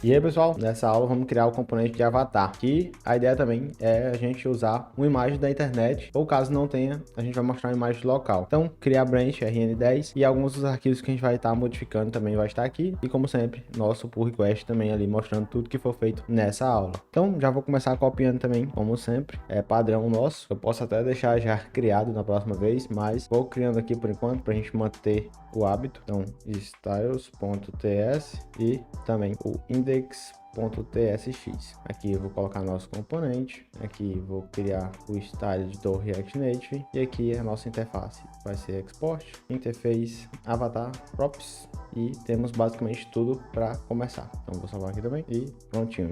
E aí pessoal, nessa aula vamos criar o componente de avatar, que a ideia também é a gente usar uma imagem da internet, ou caso não tenha, a gente vai mostrar uma imagem local. Então, criar branch RN10 e alguns dos arquivos que a gente vai estar modificando também vai estar aqui. E como sempre, nosso pull request também ali mostrando tudo que for feito nessa aula. Então, já vou começar copiando também, como sempre, é padrão nosso. Eu posso até deixar já criado na próxima vez, mas vou criando aqui por enquanto para a gente manter o hábito. Então, styles.ts e também o index.tsx. Aqui eu vou colocar nosso componente, aqui vou criar o style do React Native e aqui a nossa interface vai ser export, interface, avatar, props e temos basicamente tudo para começar. Então vou salvar aqui também e prontinho.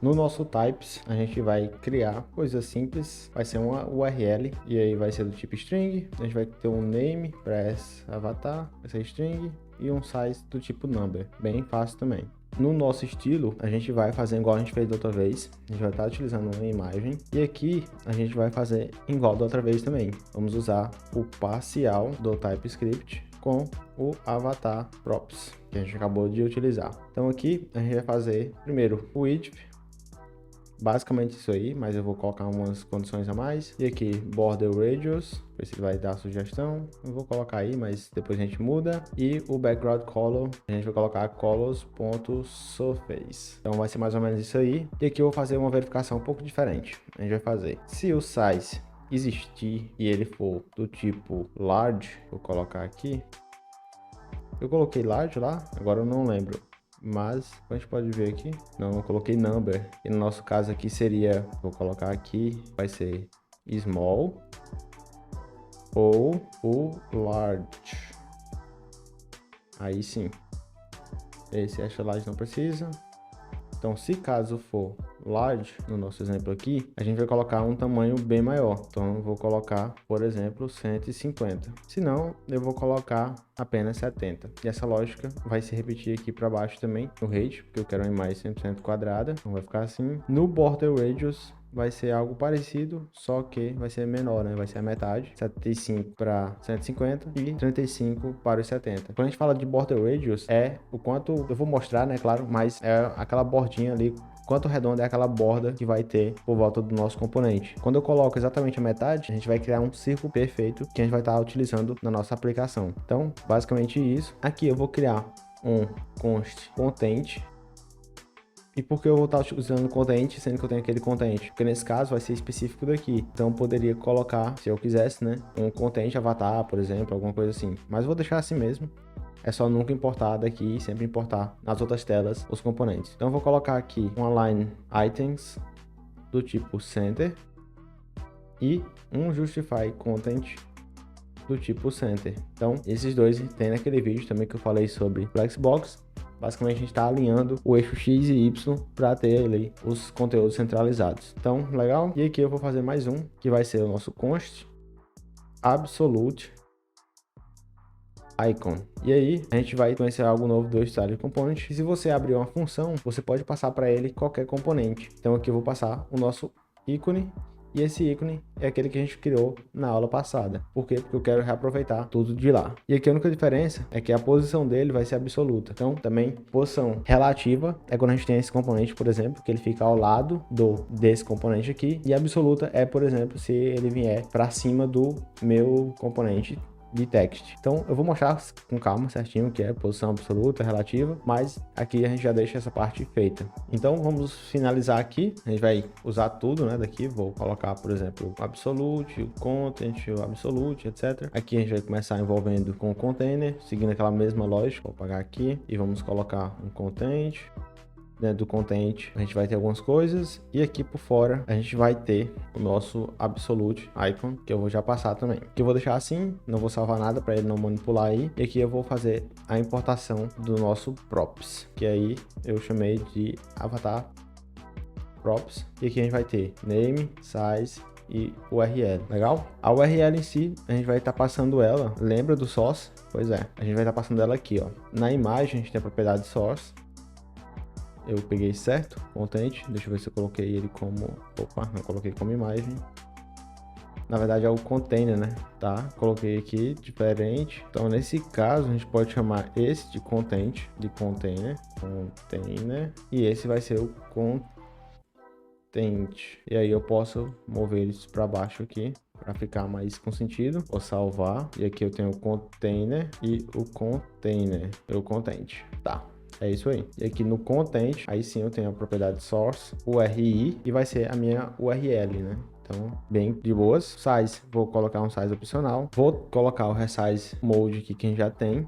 No nosso types, a gente vai criar coisa simples, vai ser uma URL e aí vai ser do tipo string, a gente vai ter um name para esse avatar, vai ser string e um size do tipo number, bem fácil também. No nosso estilo, a gente vai fazer igual a gente fez da outra vez, a gente vai estar utilizando uma imagem e aqui a gente vai fazer igual da outra vez também. Vamos usar o parcial do TypeScript com o avatar props que a gente acabou de utilizar. Então aqui a gente vai fazer primeiro o width, basicamente isso aí, mas eu vou colocar umas condições a mais. E aqui, border radius, ver se ele vai dar sugestão. Eu vou colocar aí, mas depois a gente muda. E o background color, a gente vai colocar colors.surface. Então vai ser mais ou menos isso aí. E aqui eu vou fazer uma verificação um pouco diferente. A gente vai fazer, se o size existir e ele for do tipo large, vou colocar aqui. Eu coloquei large lá, agora eu não lembro. Mas a gente pode ver aqui, não, eu coloquei number, e no nosso caso aqui seria, vou colocar aqui, vai ser small ou o large, aí sim, esse extra large não precisa. Então, se caso for large, no nosso exemplo aqui, a gente vai colocar um tamanho bem maior. Então, eu vou colocar, por exemplo, 150. Se não, eu vou colocar apenas 70. E essa lógica vai se repetir aqui para baixo também, no height, porque eu quero uma imagem 100% quadrada. Então, vai ficar assim. No border radius, vai ser algo parecido, só que vai ser menor, né? Vai ser a metade, 75 para 150 e 35 para os 70. Quando a gente fala de border radius, é o quanto, eu vou mostrar, né, claro, mas é aquela bordinha ali, quanto redonda é aquela borda que vai ter por volta do nosso componente. Quando eu coloco exatamente a metade, a gente vai criar um círculo perfeito que a gente vai estar utilizando na nossa aplicação. Então, basicamente isso. Aqui eu vou criar um const content. E por que eu vou estar usando content, sendo que eu tenho aquele content? Porque nesse caso vai ser específico daqui. Então eu poderia colocar, se eu quisesse, né, um content avatar, por exemplo, alguma coisa assim. Mas eu vou deixar assim mesmo. É só nunca importar daqui, sempre importar nas outras telas os componentes. Então eu vou colocar aqui uma line items do tipo center e um justify content do tipo center. Então esses dois tem naquele vídeo também que eu falei sobre Flexbox. Basicamente a gente está alinhando o eixo X e Y para ter ali os conteúdos centralizados. Então, legal. E aqui eu vou fazer mais um, que vai ser o nosso const absolute icon. E aí a gente vai conhecer algo novo do style component. E se você abrir uma função, você pode passar para ele qualquer componente. Então aqui eu vou passar o nosso ícone. E esse ícone é aquele que a gente criou na aula passada. Por quê? Porque eu quero reaproveitar tudo de lá. E aqui a única diferença é que a posição dele vai ser absoluta. Então, também, posição relativa é quando a gente tem esse componente, por exemplo, que ele fica ao lado desse componente aqui. E absoluta é, por exemplo, se ele vier para cima do meu componente de text. Então eu vou mostrar com calma certinho o que é posição absoluta, relativa, mas aqui a gente já deixa essa parte feita. Então vamos finalizar aqui, a gente vai usar tudo, né, daqui, vou colocar, por exemplo, o absolute, o content, o absolute, etc. Aqui a gente vai começar envolvendo com o container, seguindo aquela mesma lógica, vou apagar aqui e vamos colocar um content. Dentro do content a gente vai ter algumas coisas e aqui por fora a gente vai ter o nosso absolute icon, que eu vou já passar também, que eu vou deixar assim, não vou salvar nada para ele não manipular aí. E aqui eu vou fazer a importação do nosso props, que aí eu chamei de avatar props, e aqui a gente vai ter name, size e URL, legal? A URL em si, a gente vai estar passando ela, lembra do source? Pois é, a gente vai estar passando ela aqui, ó. Na imagem a gente tem a propriedade source. Eu peguei certo, content, deixa eu ver se eu coloquei ele como, opa, não coloquei como imagem. Na verdade é o container, né? Tá? Coloquei aqui diferente. Então nesse caso a gente pode chamar esse de container, e esse vai ser o content. E aí eu posso mover isso para baixo aqui para ficar mais com sentido. Vou salvar e aqui eu tenho o container e o container, o content. Tá. É isso aí. E aqui no content, aí sim eu tenho a propriedade source, URI, e vai ser a minha URL, né? Então, bem de boas. Size, vou colocar um size opcional. Vou colocar o resize mode aqui que a gente já tem.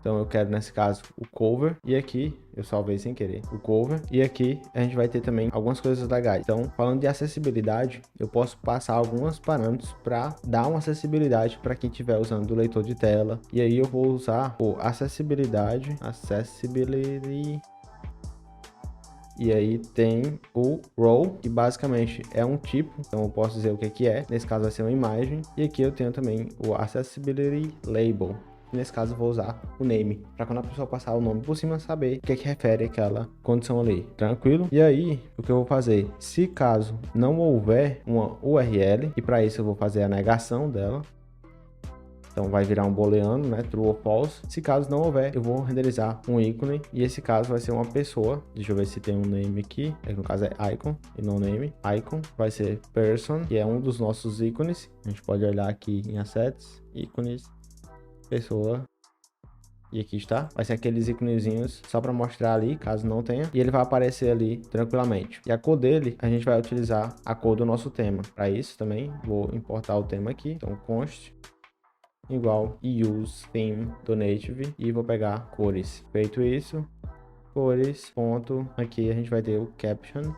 Então eu quero, nesse caso, o cover. E aqui, eu salvei sem querer, o cover. E aqui a gente vai ter também algumas coisas legais. Então, falando de acessibilidade, eu posso passar alguns parâmetros para dar uma acessibilidade para quem estiver usando o leitor de tela. E aí eu vou usar o accessibility. E aí tem o row, que basicamente é um tipo, então eu posso dizer o que é. Nesse caso vai ser uma imagem. E aqui eu tenho também o accessibility label. Nesse caso eu vou usar o name, para quando a pessoa passar o nome por cima, saber o que refere aquela condição ali. Tranquilo? E aí, o que eu vou fazer? Se caso não houver uma URL, e para isso eu vou fazer a negação dela. Então vai virar um booleano, né? True ou false. Se caso não houver, eu vou renderizar um ícone. E esse caso vai ser uma pessoa. Deixa eu ver se tem um name aqui. No caso é icon e não name. Icon vai ser person, que é um dos nossos ícones. A gente pode olhar aqui em assets, ícones, pessoa. E aqui está. Vai ser aqueles íconezinhos só para mostrar ali, caso não tenha. E ele vai aparecer ali tranquilamente. E a cor dele, a gente vai utilizar a cor do nosso tema. Para isso também, vou importar o tema aqui. Então, const igual use theme do native e vou pegar cores. Feito isso, cores, ponto, aqui a gente vai ter o caption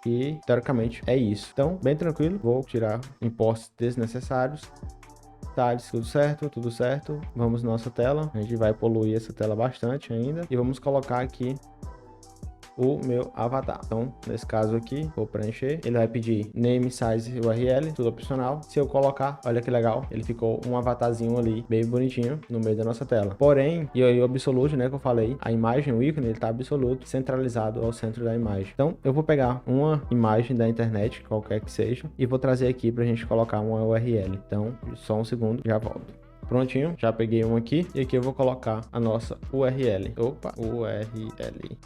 e teoricamente é isso. Então, bem tranquilo, vou tirar impostos desnecessários. Detalhes, tudo certo. Vamos na nossa tela, a gente vai poluir essa tela bastante ainda e vamos colocar aqui o meu avatar. Então, nesse caso aqui, vou preencher. Ele vai pedir name, size, URL, tudo opcional. Se eu colocar, olha que legal, ele ficou um avatarzinho ali, bem bonitinho, no meio da nossa tela. Porém, e aí o absolute, né, que eu falei, a imagem, o ícone, ele tá absoluto, centralizado ao centro da imagem. Então, eu vou pegar uma imagem da internet, qualquer que seja, e vou trazer aqui pra gente colocar uma URL. Então, só um segundo, já volto. Prontinho, já peguei um aqui, e aqui eu vou colocar a nossa URL. Opa, URL.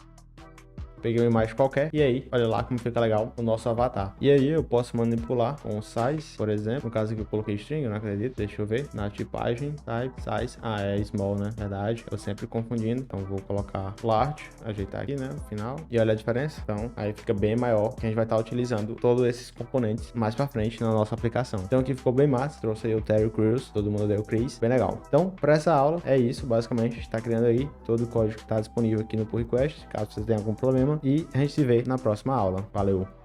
Peguei uma imagem qualquer e aí, olha lá como fica legal o nosso avatar. E aí eu posso manipular com o size, por exemplo. No caso aqui eu coloquei string, eu não acredito. Deixa eu ver. Na tipagem, type, size. Ah, é small, né? Verdade. Eu sempre confundindo. Então vou colocar large, ajeitar aqui, né? No final. E olha a diferença. Então aí fica bem maior, que a gente vai estar utilizando todos esses componentes mais pra frente na nossa aplicação. Então aqui ficou bem massa. Trouxe aí o Terry Crews, todo mundo deu Chris. Bem legal. Então, para essa aula é isso. Basicamente, a gente tá criando aí todo o código que tá disponível aqui no pull request. Caso você tenha algum problema. E a gente se vê na próxima aula. Valeu!